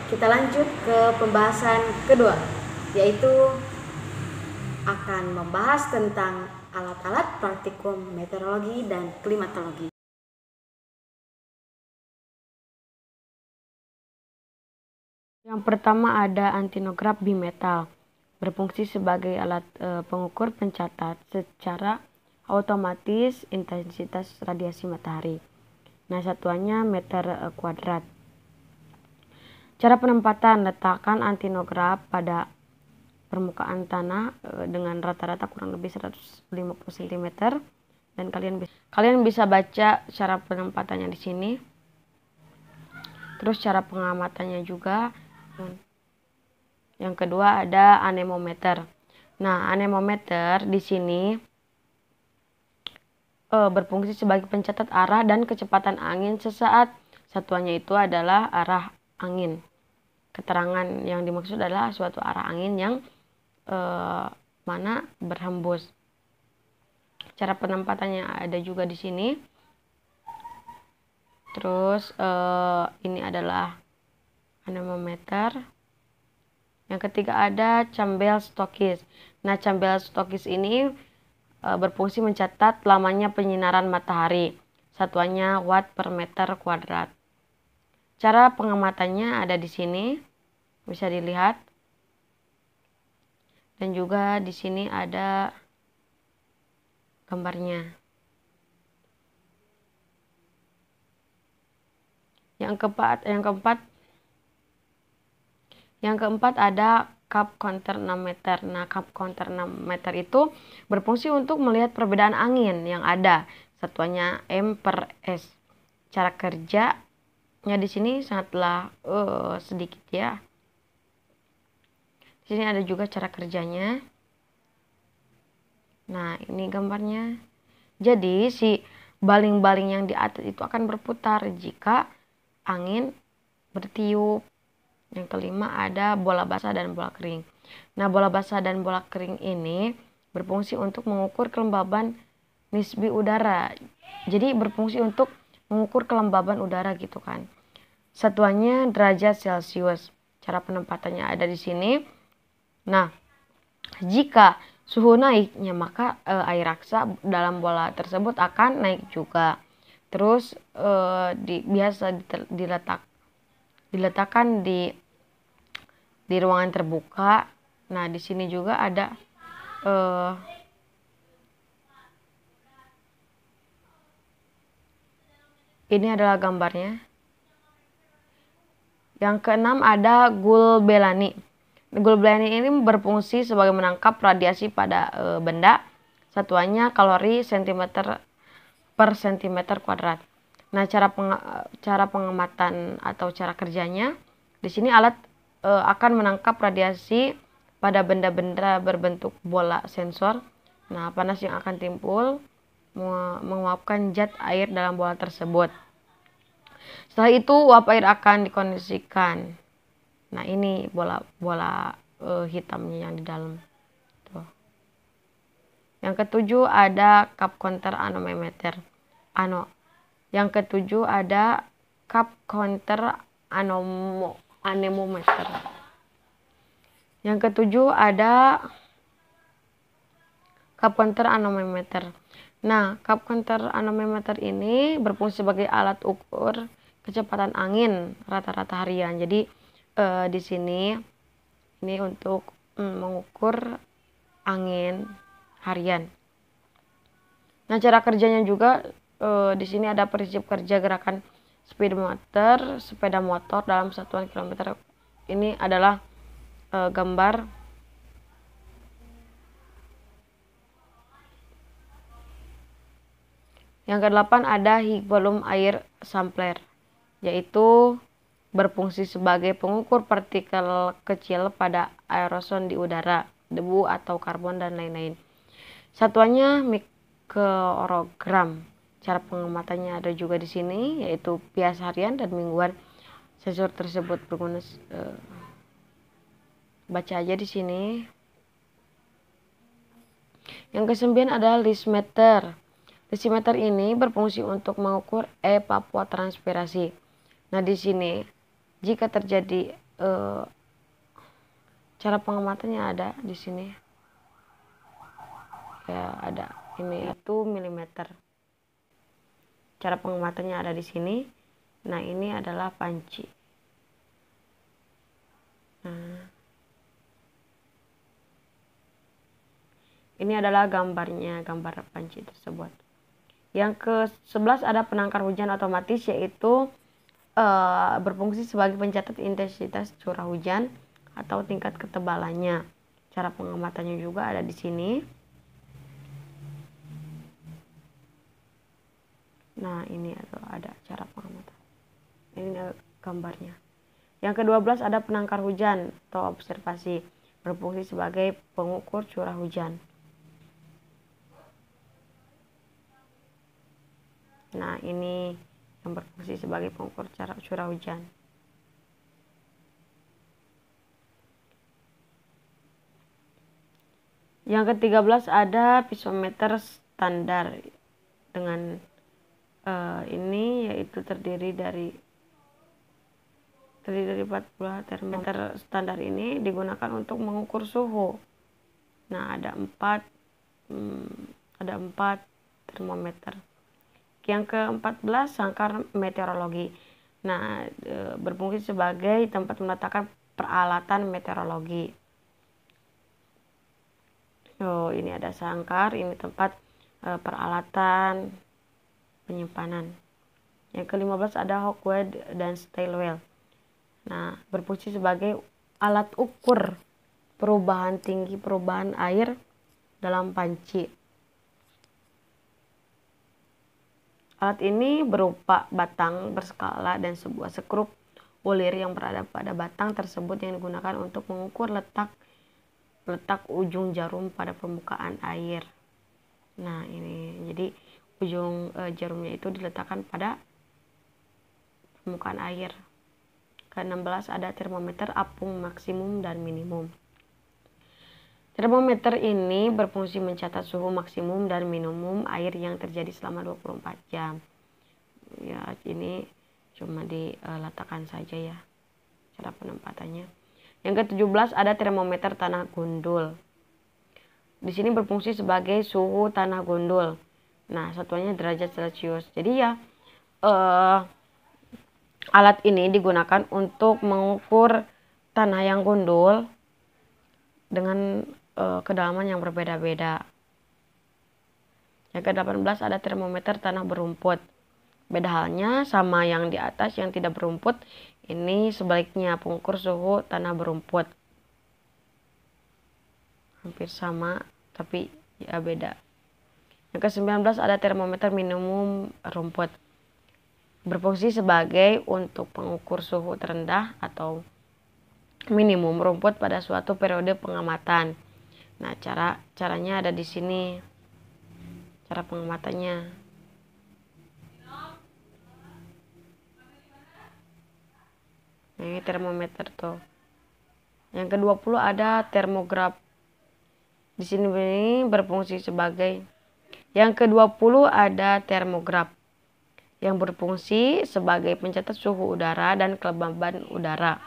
Kita lanjut ke pembahasan kedua, yaitu akan membahas tentang alat-alat praktikum meteorologi dan klimatologi. Yang pertama ada antinograf bimetal, berfungsi sebagai alat pengukur pencatat secara otomatis intensitas radiasi matahari. Nah, satuannya meter kuadrat. Cara penempatan: letakkan antinograf pada permukaan tanah dengan rata-rata kurang lebih 150 cm dan kalian bisa baca cara penempatannya di sini. Terus cara pengamatannya juga. Yang kedua ada anemometer. Nah, anemometer di sini berfungsi sebagai pencatat arah dan kecepatan angin sesaat. Satuannya itu adalah arah angin. Keterangan yang dimaksud adalah suatu arah angin yang mana berhembus. Cara penempatannya ada juga di sini. Terus ini adalah anemometer. Yang ketiga ada cambel stokis. Nah, cambel stokis ini berfungsi mencatat lamanya penyinaran matahari. Satuannya watt per meter kuadrat. Cara pengamatannya ada di sini, bisa dilihat. Dan juga di sini ada gambarnya. Yang keempat ada cup counter 6 meter. Nah, cup counter 6 meter itu berfungsi untuk melihat perbedaan angin yang ada. Satuannya M per S. Cara kerjanya di sini sangatlah sedikit ya. Di sini ada juga cara kerjanya. Nah, ini gambarnya. Jadi, si baling-baling yang di atas itu akan berputar jika angin bertiup. Yang kelima ada bola basah dan bola kering. Nah, bola basah dan bola kering ini berfungsi untuk mengukur kelembaban nisbi udara. Jadi berfungsi untuk mengukur kelembaban udara gitu kan. Satuannya derajat Celcius. Cara penempatannya ada di sini. Nah, jika suhu naiknya maka air raksa dalam bola tersebut akan naik juga. Terus biasa diletakkan di ruangan terbuka. Nah, di sini juga ada ini adalah gambarnya. Yang keenam ada gulbelani. Gulbelani ini berfungsi sebagai menangkap radiasi pada benda. Satuannya kalori cm per cm kuadrat. Nah, cara pengamatan atau cara kerjanya di sini alat akan menangkap radiasi pada benda-benda berbentuk bola sensor. Nah, panas yang akan timbul menguapkan zat air dalam bola tersebut. Setelah itu uap air akan dikondisikan. Nah, ini bola hitamnya yang di dalam. Tuh. Yang ketujuh ada cup counter anemometer. Yang ketujuh ada cup counter anemometer. Yang ketujuh ada cup counter anemometer. Nah, cup counter anemometer ini berfungsi sebagai alat ukur kecepatan angin rata-rata harian. Jadi di sini ini untuk mengukur angin harian. Nah, cara kerjanya juga di sini ada prinsip kerja gerakan speedometer sepeda motor dalam satuan kilometer. Ini adalah gambar yang ke-8 ada Higgs volume air sampler, yaitu berfungsi sebagai pengukur partikel kecil pada aerosol di udara, debu atau karbon dan lain-lain. Satuannya mikrogram. Cara pengamatannya ada juga di sini, yaitu biasa harian dan mingguan. Sensor tersebut berguna baca aja di sini. Yang ke-9 adalah Lysimeter. Lysimeter ini berfungsi untuk mengukur evapotranspirasi. Nah, di sini jika terjadi cara pengamatannya ada di sini. Ya, ada ini itu milimeter. Cara pengamatannya ada di sini. Nah, ini adalah panci. Nah, ini adalah gambarnya, gambar panci tersebut. Yang ke-11 ada penangkar hujan otomatis, yaitu berfungsi sebagai pencatat intensitas curah hujan atau tingkat ketebalannya. Cara pengamatannya juga ada di sini. Nah, ini ada cara pengamatan. Ini gambarnya. Yang ke-12 ada penangkar hujan atau observasi, berfungsi sebagai pengukur curah hujan. Nah, ini yang berfungsi sebagai pengukur curah hujan. Yang ke-13 ada pisometer standar dengan ini, yaitu terdiri dari 40 termometer standar ini digunakan untuk mengukur suhu. Nah, ada 4 termometer. Yang ke-14 sangkar meteorologi. Nah, berfungsi sebagai tempat meletakkan peralatan meteorologi. Oh, ini ada sangkar, ini tempat peralatan penyimpanan. Yang ke-15 ada hawkwell dan stairwell. Nah, berfungsi sebagai alat ukur perubahan tinggi perubahan air dalam panci. Alat ini berupa batang berskala dan sebuah skrup bulir yang berada pada batang tersebut yang digunakan untuk mengukur letak ujung jarum pada permukaan air. Nah, ini jadi ujung jarumnya itu diletakkan pada permukaan air. Ke-16 ada termometer apung maksimum dan minimum. Termometer ini berfungsi mencatat suhu maksimum dan minimum air yang terjadi selama 24 jam. Ya, ini cuma diletakkan saja ya cara penempatannya. Yang ke-17 ada termometer tanah gundul. Di sini berfungsi sebagai suhu tanah gundul. Nah, satuannya derajat Celcius. Jadi ya alat ini digunakan untuk mengukur tanah yang gundul dengan kedalaman yang berbeda-beda. Yang ke-18 ada termometer tanah berumput. Beda halnya sama yang di atas yang tidak berumput, ini sebaliknya pengukur suhu tanah berumput. Hampir sama tapi ya beda. Yang ke-19 ada termometer minimum rumput. Berfungsi sebagai untuk pengukur suhu terendah atau minimum rumput pada suatu periode pengamatan. Nah, caranya ada di sini. Cara pengamatannya. Nah, ini termometer tuh. Yang ke-20 ada termograf. Di sini berfungsi sebagai yang ke-20 ada termograf yang berfungsi sebagai pencatat suhu udara dan kelembaban udara.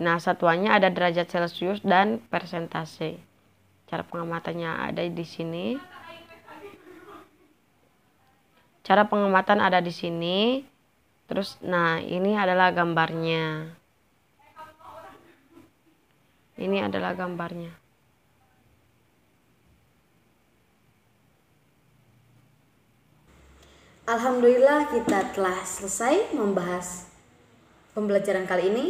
Nah, satuannya ada derajat Celcius dan persentase. Cara pengamatannya ada di sini. Cara pengamatan ada di sini. Terus, nah ini adalah gambarnya. Ini adalah gambarnya. Alhamdulillah kita telah selesai membahas pembelajaran kali ini.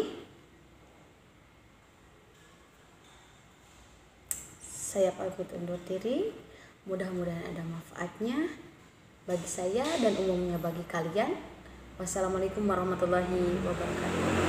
Saya pamit undur diri. Mudah-mudahan ada manfaatnya bagi saya dan umumnya bagi kalian. Wassalamualaikum warahmatullahi wabarakatuh.